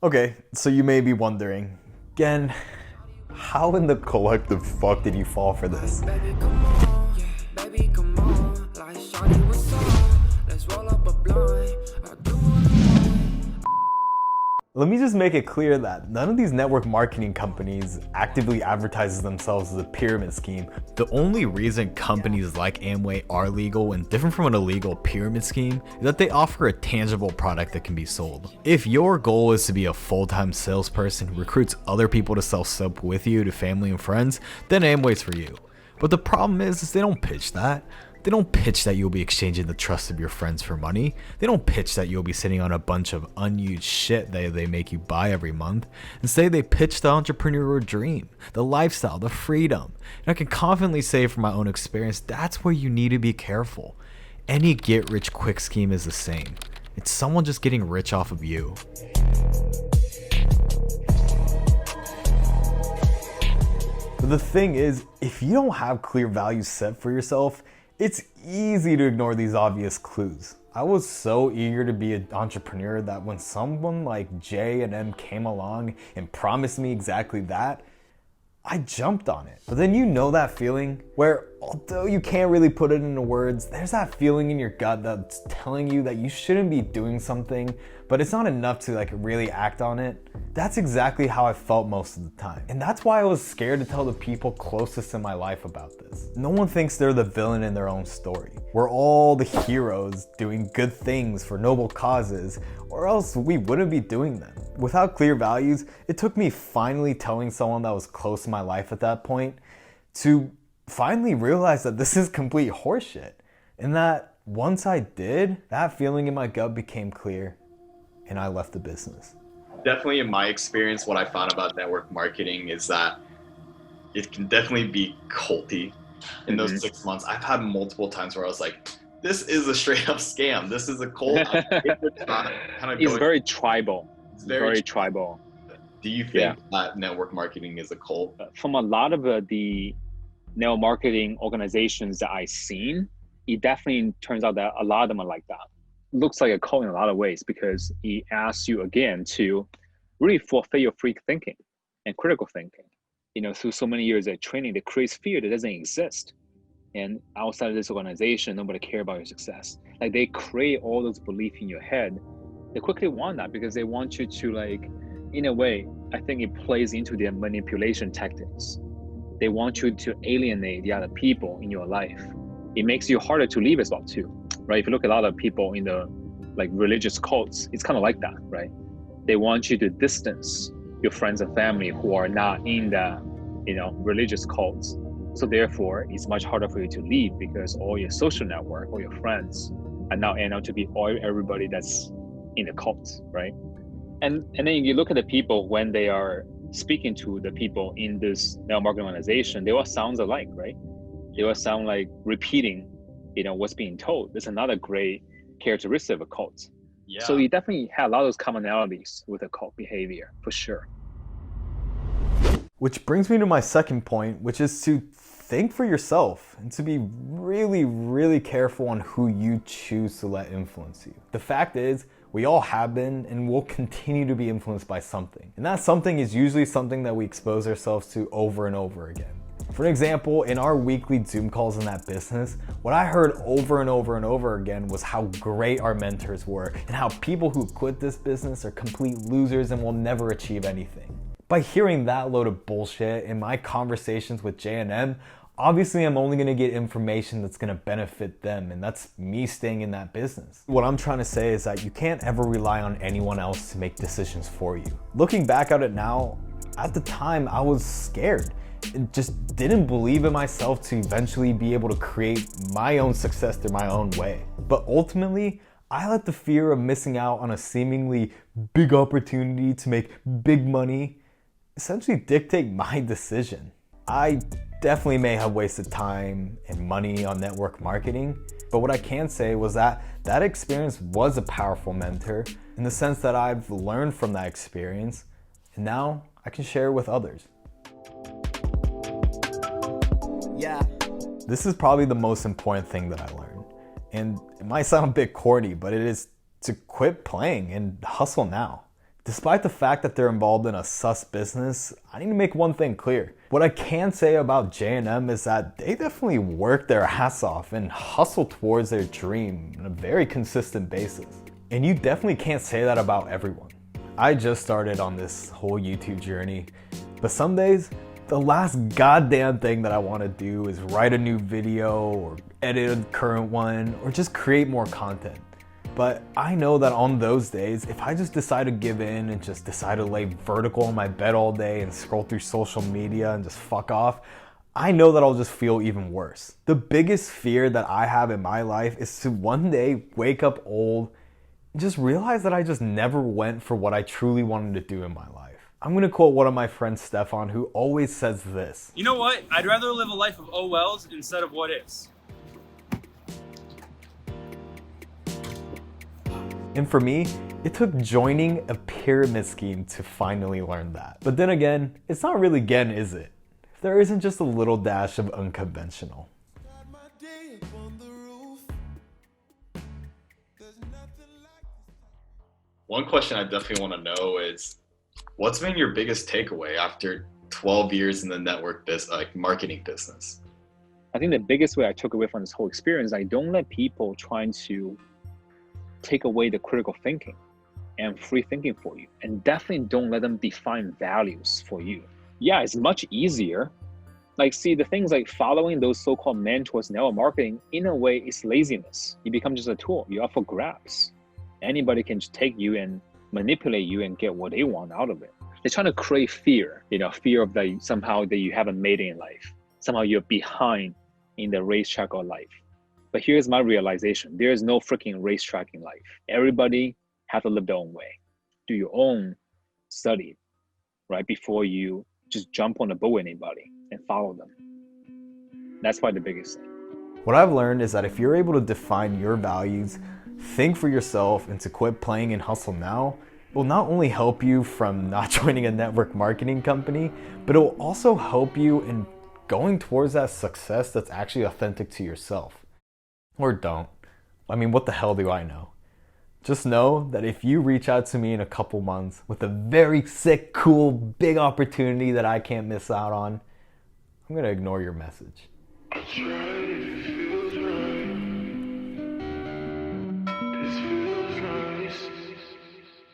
Okay, so you may be wondering, again, how in the collective fuck did you fall for this? Baby, come on, yeah, baby, come on. Like shawty, what's up? Let's roll up a blunt. I do Let me just make it clear that none of these network marketing companies actively advertises themselves as a pyramid scheme. The only reason companies like Amway are legal and different from an illegal pyramid scheme is that they offer a tangible product that can be sold. If your goal is to be a full-time salesperson who recruits other people to sell soap with you to family and friends, then Amway's for you. But the problem is they don't pitch that. They don't pitch that you'll be exchanging the trust of your friends for money. They don't pitch that you'll be sitting on a bunch of unused shit that they make you buy every month. Instead, they pitch the entrepreneurial dream, the lifestyle, the freedom. And I can confidently say from my own experience, that's where you need to be careful. Any get-rich-quick scheme is the same. It's someone just getting rich off of you. But the thing is, if you don't have clear values set for yourself, it's easy to ignore these obvious clues. I was so eager to be an entrepreneur that when someone like J and M came along and promised me exactly that, I jumped on it. But then you know that feeling where, although you can't really put it into words, there's that feeling in your gut that's telling you that you shouldn't be doing something, but it's not enough to really act on it. That's exactly how I felt most of the time. And that's why I was scared to tell the people closest in my life about this. No one thinks they're the villain in their own story. We're all the heroes doing good things for noble causes, or else we wouldn't be doing them. Without clear values, it took me finally telling someone that was close to my life at that point to finally realize that this is complete horseshit. And that once I did, that feeling in my gut became clear and I left the business. Definitely in my experience, what I found about network marketing is that it can definitely be culty. In those 6 months, I've had multiple times where I was like, this is a straight up scam. This is a cult. It's very tribal. It's very tribal. Do you think that network marketing is a cult? From a lot of the network marketing organizations that I've seen, it definitely turns out that a lot of them are like that. Looks like a cult in a lot of ways because it asks you again to really fulfill your free thinking and critical thinking. Through so many years of training, that creates fear that doesn't exist. And outside of this organization, nobody cares about your success. They create all those beliefs in your head. They quickly want that because they want you to in a way, I think it plays into their manipulation tactics. They want you to alienate the other people in your life. It makes you harder to leave as well too, right? If you look at a lot of people in the religious cults, it's kind of like that, right? They want you to distance your friends and family who are not in the, religious cults. So therefore, it's much harder for you to leave because all your social network, all your friends are now end up to be everybody that's in the cults, right? And then you look at the people when they are speaking to the people in this network marketing organization, they all sound alike, right? They all sound like repeating, what's being told. That's another great characteristic of a cult. Yeah. So you definitely have a lot of those commonalities with a cult behavior, for sure. Which brings me to my second point, which is to think for yourself and to be really, really careful on who you choose to let influence you. The fact is, we all have been and will continue to be influenced by something. And that something is usually something that we expose ourselves to over and over again. For example, in our weekly Zoom calls in that business, what I heard over and over and over again was how great our mentors were and how people who quit this business are complete losers and will never achieve anything. By hearing that load of bullshit in my conversations with J&M, obviously I'm only gonna get information that's gonna benefit them, and that's me staying in that business. What I'm trying to say is that you can't ever rely on anyone else to make decisions for you. Looking back at it now, at the time I was scared and just didn't believe in myself to eventually be able to create my own success through my own way. But ultimately, I let the fear of missing out on a seemingly big opportunity to make big money essentially dictate my decision. I definitely may have wasted time and money on network marketing, but what I can say was that that experience was a powerful mentor in the sense that I've learned from that experience, and now I can share it with others. Yeah. This is probably the most important thing that I learned, and it might sound a bit corny, but it is to quit playing and hustle now. Despite the fact that they're involved in a sus business, I need to make one thing clear. What I can say about J&M is that they definitely work their ass off and hustle towards their dream on a very consistent basis. And you definitely can't say that about everyone. I just started on this whole YouTube journey, but some days, the last goddamn thing that I want to do is write a new video or edit a current one or just create more content. But I know that on those days, if I just decide to give in and just decide to lay vertical on my bed all day and scroll through social media and just fuck off, I know that I'll just feel even worse. The biggest fear that I have in my life is to one day wake up old and just realize that I just never went for what I truly wanted to do in my life. I'm gonna quote one of my friends, Stefan, who always says this. You know what? I'd rather live a life of oh wells instead of what ifs. And for me, it took joining a pyramid scheme to finally learn that. But then again, it's not really again, is it? If there isn't just a little dash of unconventional. One question I definitely want to know is, what's been your biggest takeaway after 12 years in the network marketing business? I think the biggest way I took away from this whole experience, I don't let people trying to take away the critical thinking and free thinking for you, and definitely don't let them define values for you. Yeah, it's much easier. Like, see, the things like following those so-called mentors in network marketing, in a way, is laziness. You become just a tool. You're up for grabs. Anybody can just take you and manipulate you and get what they want out of it. They're trying to create fear, fear of that somehow that you haven't made it in life. Somehow you're behind in the racetrack of life. But here's my realization. There is no freaking racetrack in life. Everybody has to live their own way. Do your own study, right? Before you just jump on the boat with anybody and follow them. That's probably the biggest thing. What I've learned is that if you're able to define your values, think for yourself, and to quit playing and hustle now, it will not only help you from not joining a network marketing company, but it will also help you in going towards that success that's actually authentic to yourself. Or don't. I mean, what the hell do I know? Just know that if you reach out to me in a couple months with a very sick, cool, big opportunity that I can't miss out on, I'm gonna ignore your message.